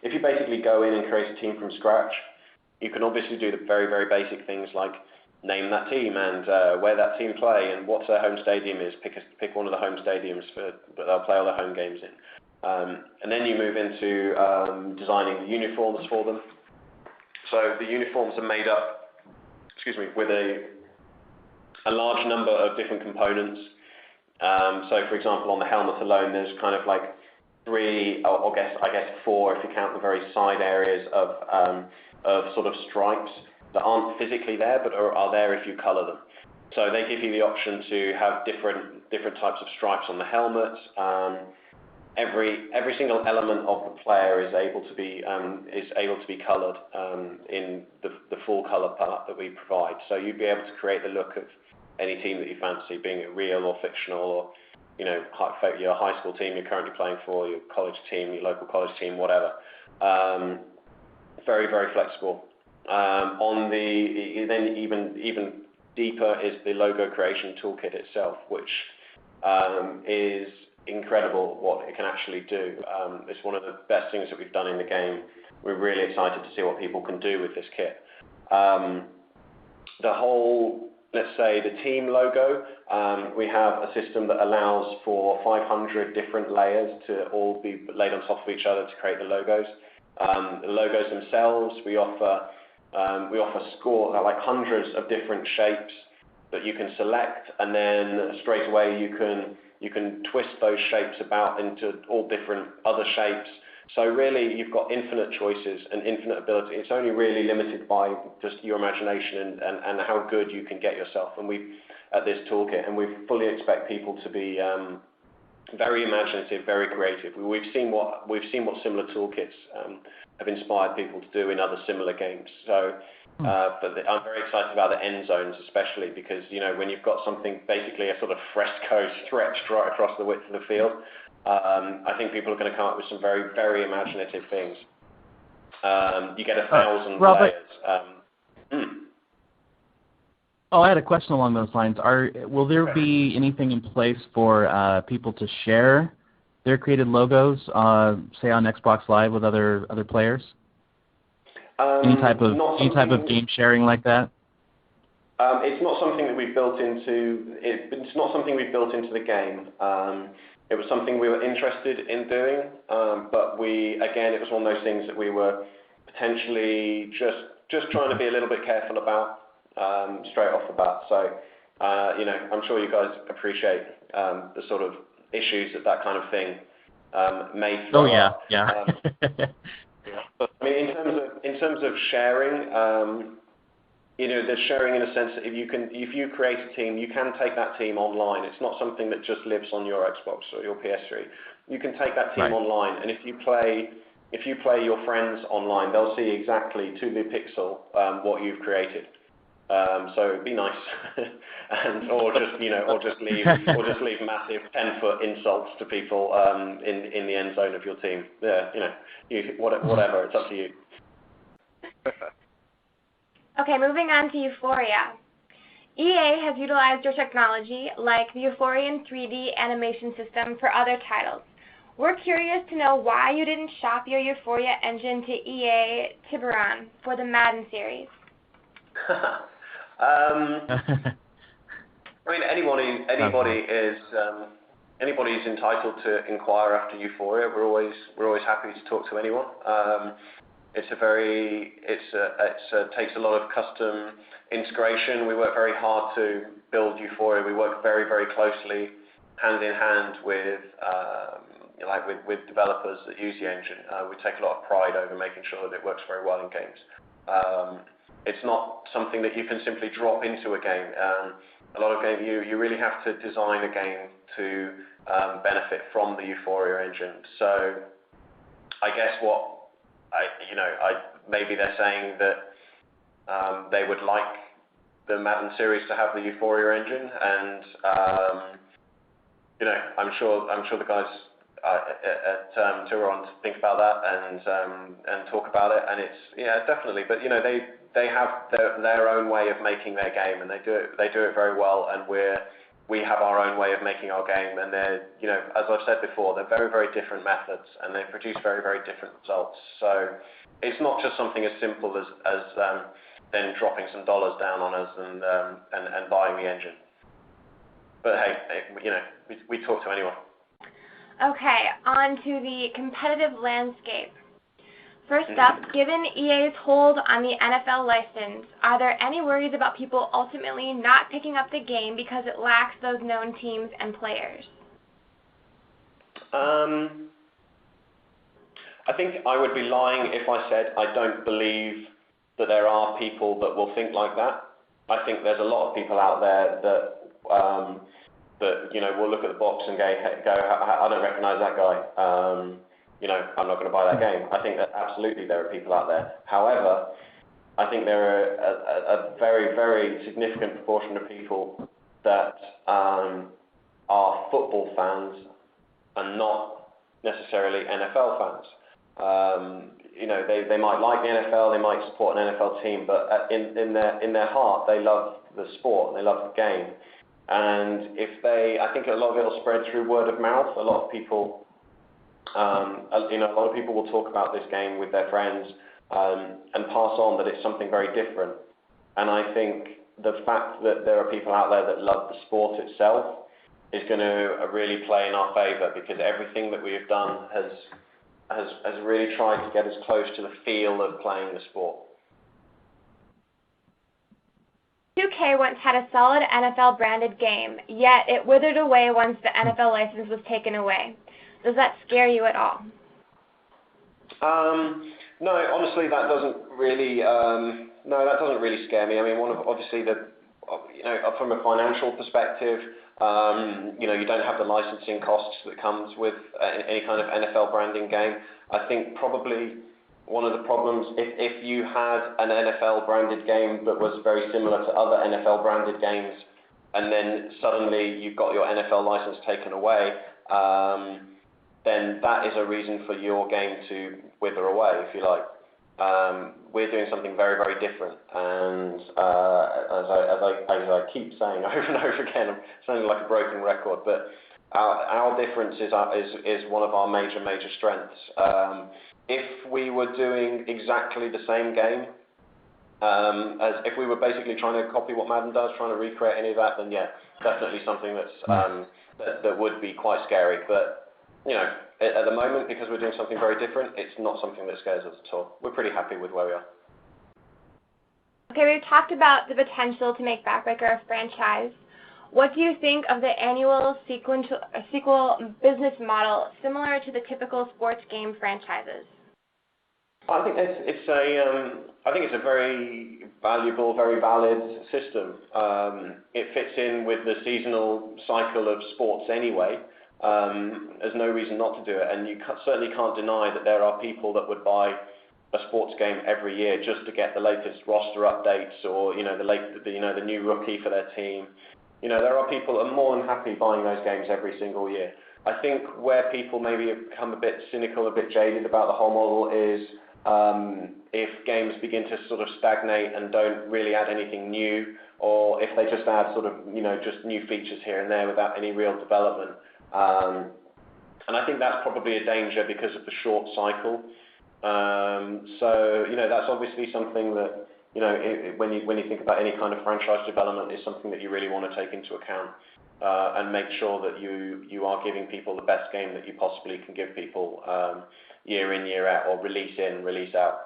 if you basically go in and create a team from scratch, you can obviously do the very, very basic things like name that team and where that team play and what their home stadium is. Pick one of the home stadiums that they'll play all their home games in. And then you move into designing the uniforms for them. So the uniforms are made up, with a large number of different components. So for example, on the helmet alone, there's kind of like three, or I guess four, if you count the very side areas of sort of stripes that aren't physically there, but are there if you color them. So they give you the option to have different types of stripes on the helmet. Every single element of the player is able to be colored in the full color palette that we provide. So you'd be able to create the look of any team that you fancy, being it real or fictional, or your high school team you're currently playing for, your college team, your local college team, whatever. Very, very flexible. Then even deeper is the logo creation toolkit itself, which is incredible what it can actually do. It's one of the best things that we've done in the game. We're really excited to see what people can do with this kit. The whole, let's say, the team logo, we have a system that allows for 500 different layers to all be laid on top of each other to create the logos. The logos themselves, we offer like hundreds of different shapes that you can select, and then straight away you can twist those shapes about into all different other shapes. So really, you've got infinite choices and infinite ability. It's only really limited by just your imagination and how good you can get yourself. And at this toolkit, and we fully expect people to be very imaginative, very creative. We've seen what similar toolkits have inspired people to do in other similar games. So, but I'm very excited about the end zones, especially because when you've got something basically a sort of fresco stretched right across the width of the field, I think people are going to come up with some very, very imaginative things. You get 1,000 layers. Oh, I had a question along those lines. Will there be anything in place for people to share their created logos, say on Xbox Live with other players? Any type of game sharing like that? It's not something that we've built into. It's not something we've built into the game. It was something we were interested in doing, but it was one of those things that we were potentially just trying to be a little bit careful about straight off the bat. So, I'm sure you guys appreciate the sort of issues that kind of thing may throw up. Yeah. But I mean, in terms of sharing, there's sharing in a sense that if you create a team, you can take that team online. It's not something that just lives on your Xbox or your PS3. You can take that team online, and if you play your friends online, they'll see exactly to the pixel what you've created. So it'd be nice, or just leave massive 10-foot insults to people in the end zone of your team. Whatever. It's up to you. Okay, moving on to Euphoria. EA has utilized your technology like the Euphorian 3D animation system for other titles. We're curious to know why you didn't shop your Euphoria engine to EA Tiburon for the Madden series. I mean, anybody is entitled to inquire after Euphoria. We're always happy to talk to anyone. It takes a lot of custom integration. We work very hard to build Euphoria. We work very, very closely, hand in hand with developers that use the engine. We take a lot of pride over making sure that it works very well in games. It's not something that you can simply drop into a game. A lot of games, you really have to design a game to benefit from the Euphoria engine. So I guess maybe they're saying that they would like the Madden series to have the Euphoria engine, and I'm sure the guys at Tiburon think about that and talk about it, and it's definitely. But they have their own way of making their game, and they do it very well, and we're we have our own way of making our game, and they're, as I've said before, they're very, very different methods, and they produce very, very different results. So it's not just something as simple as then dropping some dollars down on us and buying the engine. But hey, we talk to anyone. Okay, on to the competitive landscape. First up, given EA's hold on the NFL license, are there any worries about people ultimately not picking up the game because it lacks those known teams and players? I think I would be lying if I said I don't believe that there are people that will think like that. I think there's a lot of people out there that will look at the box and go, I don't recognize that guy. I'm not going to buy that game. I think that absolutely there are people out there. However, I think there are a very, very significant proportion of people that are football fans and not necessarily NFL fans. They might like the NFL, they might support an NFL team, but in their heart, they love the sport, they love the game. And I think a lot of it will spread through word of mouth. A lot of people will talk about this game with their friends and pass on that it's something very different. And I think the fact that there are people out there that love the sport itself is going to really play in our favor, because everything that we have done has really tried to get us close to the feel of playing the sport. 2K once had a solid NFL branded game, yet it withered away once the NFL license was taken away. Does that scare you at all? No, honestly, that doesn't really. That doesn't really scare me. I mean, obviously from a financial perspective, you don't have the licensing costs that comes with any kind of NFL branding game. I think probably one of the problems, if you had an NFL branded game that was very similar to other NFL branded games, and then suddenly you got your NFL license taken away, then that is a reason for your game to wither away, if you like. We're doing something very, very different, and as I keep saying over and over again, I'm sounding like a broken record, but our difference is one of our major strengths. If we were doing exactly the same game, as if we were basically trying to copy what Madden does, trying to recreate any of that, then yeah, definitely something that would be quite scary. But at the moment, because we're doing something very different, it's not something that scares us at all. We're pretty happy with where we are. Okay, we've talked about the potential to make BackBreaker a franchise. What do you think of the annual sequel business model similar to the typical sports game franchises? I think it's a very valuable, very valid system. It fits in with the seasonal cycle of sports anyway. There's no reason not to do it, and you certainly can't deny that there are people that would buy a sports game every year just to get the latest roster updates or the new rookie for their team. There are people that are more than happy buying those games every single year. I think where people maybe have become a bit cynical, a bit jaded about the whole model is if games begin to sort of stagnate and don't really add anything new, or if they just add sort of just new features here and there without any real development. And I think that's probably a danger because of the short cycle. So that's obviously something that when you think about any kind of franchise development, is something that you really want to take into account and make sure that you are giving people the best game that you possibly can give people year in, year out, or release in, release out.